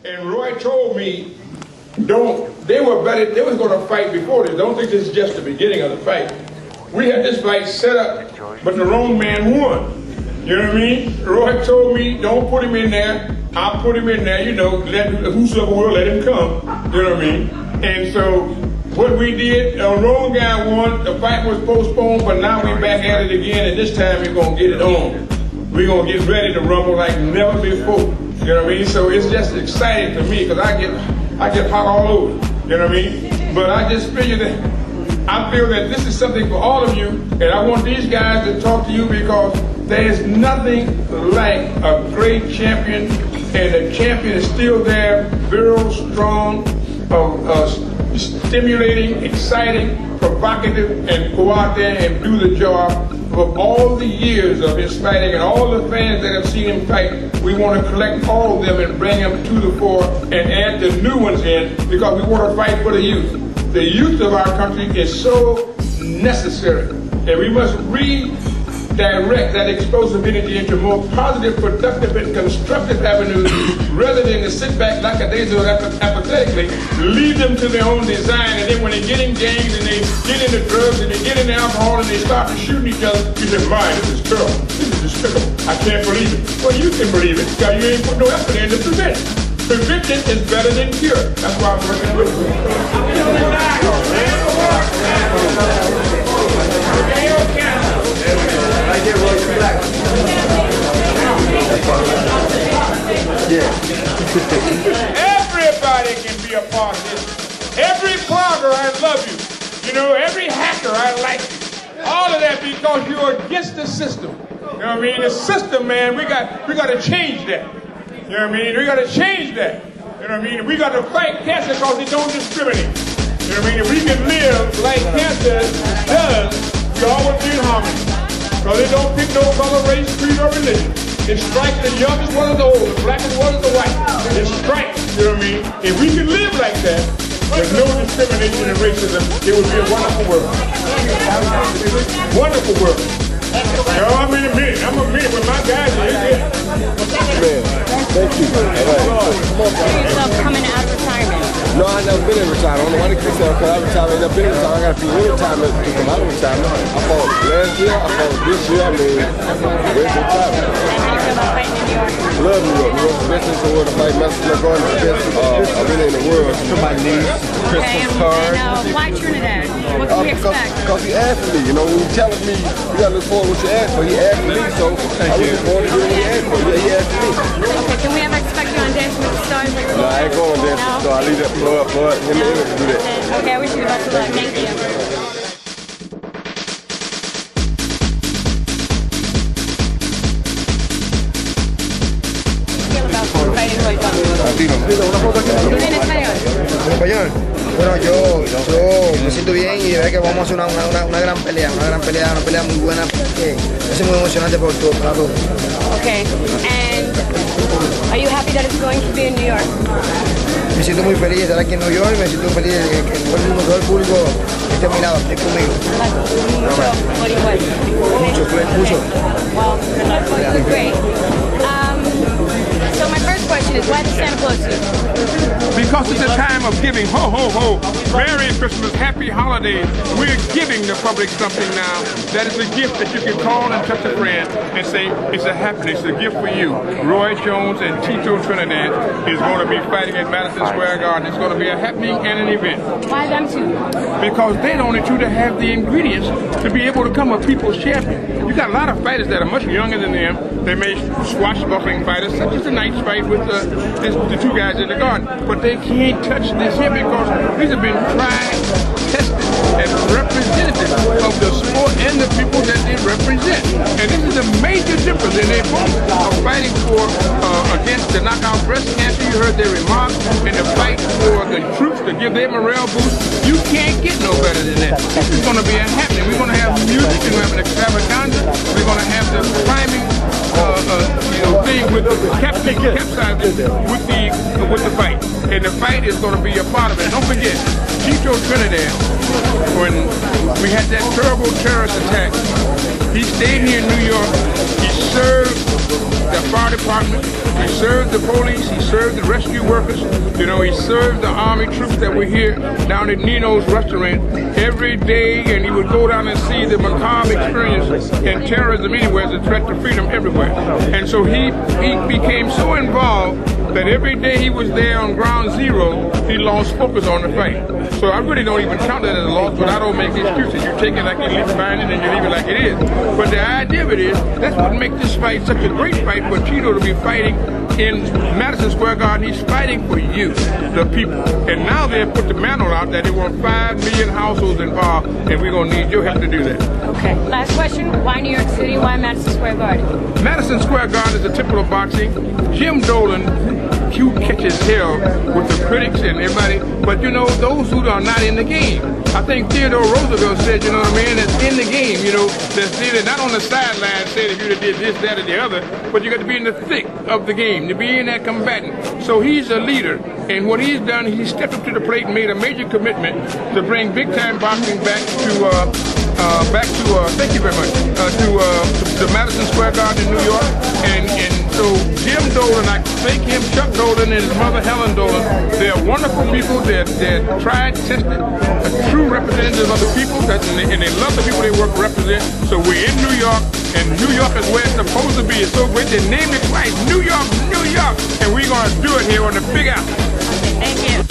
And Roy told me, they was going to fight before this. Don't think this is just the beginning of the fight. We had this fight set up, but the wrong man won. You know what I mean? Roy told me, don't put him in there. I'll put him in there, you know, whosoever will, let him come. You know what I mean? And so what we did, the wrong guy won. The fight was postponed, but now we're back at it again, and this time we're going to get it on. We're going to get ready to rumble like never before. You know what I mean? So it's just exciting to me because I get hot all over. You know what I mean? But I just feel that this is something for all of you, and I want these guys to talk to you because there's nothing like a great champion, and the champion is still there, virile, strong, stimulating, exciting, provocative, and go out there and do the job. For all the years of his fighting and all the fans that have seen him fight, we want to collect all of them and bring them to the fore and add the new ones in because we want to fight for the youth. The youth of our country is so necessary, and we must redirect that explosive energy into more positive, productive, and constructive avenues rather than to sit back lackadaisical apathetically, lead them to their own design, and then when they get in gangs and they get into drugs and they get into alcohol and they start to shoot each other, you say, "My, this is terrible. This is despicable. I can't believe it." Well, you can believe it because you ain't put no effort in to prevent it. Prevention is better than cure. That's why I'm working with you. Everybody can be a part of this. Every blogger, I love you. You know, every hacker, I like you. All of that because you're against the system. You know what I mean? The system, man, we got to change that. You know what I mean? We got to change that. You know what I mean? We got to fight cancer because it don't discriminate. You know what I mean? If we can live like cancer does, we always be in harmony. Because it don't pick no color, race, creed, or religion. It strikes the young as well as the old, the black as well as the white. It strikes, you know what I mean? If we can live like that, there's no discrimination and racism, it would be a wonderful world. Wonderful world. You know, I'm in a minute. I'm a minute with my guys. Thank you. Yourself coming out of retirement? No, I never been in retirement. I don't know why they keep saying because I retired. I ain't never been in retirement. I got a few retirement to come out of retirement. I fought last year. I fought this year. I mean, where's the retirement? And how do you feel about fighting in New York? Love New York. New York's the best place in the world to fight. Mexico, going to the best arena in the world. To my niece, Christmas card. And why Trinidad? What can we expect? Because he asked me. You know, when he telling me, you got to look forward to what you asked for. He asked me, so I look forward to doing what he asked for. Yeah, he asked me. Okay, can we ever expect you on Dancing with the Stars? Like no, I ain't going on Dancing with the Stars. I leave that for him to do that. Okay, I wish you the best of luck. Thank you. Bueno, yo me siento bien y de verdad que vamos a hacer una gran pelea, una pelea muy buena que es muy emocionante para todos. Okay, and are you happy that it's going to be in New York? Me siento muy feliz de estar aquí en New York, me siento feliz de que todo el público esté a mi lado, esté conmigo. Mucho. Well, good luck. Well, great. So my first question is, why the Santa Claus suit? Because it's a time of giving. Ho, ho, ho. Merry Christmas, happy holidays. We're giving the public something now that is a gift that you can call and touch a friend and say, it's a happiness, it's a gift for you. Roy Jones and Tito Trinidad is going to be fighting at Madison Square Garden. It's going to be a happening and an event. Why them two? Because they're the only two that have the ingredients to be able to become a people's champion. You got a lot of fighters that are much younger than them. They may swashbuckling fighters, such as tonight's fight with the two guys in the garden. But they can't touch this here because these have been tried, tested, as representatives of the sport and the people that they represent. And this is a major difference, and they both are fighting for against the knockout breast cancer. You heard their remarks, and the fight for the troops to give their morale boost. You can't get no better than that. This is going to be a happening. We're going to have music, and we're having an extravaganza. We're going to have the priming thing with the capsizing with the fight. And the fight is going to be a part of it. Don't forget, Tito Trinidad, when we had that terrible terrorist attack, he stayed here in New York. He served the fire department, he served the police, he served the rescue workers, you know, he served the army troops that were here down at Nino's restaurant every day, and he would go down and see the macabre experience and terrorism anywhere as a threat to freedom everywhere. And so he became so involved that every day he was there on ground zero, he lost focus on the fight. So I really don't even count that as a loss, but I don't make excuses. You take it like you find it and you leave it like it is. But the idea of it is, that's what makes this fight such a great fight for Tito to be fighting in Madison Square Garden. He's fighting for you, the people. And now they've put the mantle out that they want 5 million households involved, and we're going to need your help to do that. Okay, last question. Why New York City? Why Madison Square Garden? Madison Square Garden is the temple of boxing. Jim Dolan, cute catches hell with the critics and everybody, but you know, those who are not in the game. I think Theodore Roosevelt said, you know what I mean, that's in the game, you know, that's there, not on the sideline saying if you did this, that, or the other, but you got to be in the thick of the game, to be in that combatant. So he's a leader, and what he's done, he stepped up to the plate and made a major commitment to bring big-time boxing back to thank you very much, to Madison Square Garden in New York, and so Jim Dolan, I thank him, Chuck Dolan and his mother Helen Dolan. They're wonderful people. They're tried, tested, true representatives of the people, and they love the people they work represent. So we're in New York, and New York is where it's supposed to be. It's so great. They named it twice, New York, New York, and we're going to do it here on the Big Apple. Thank you.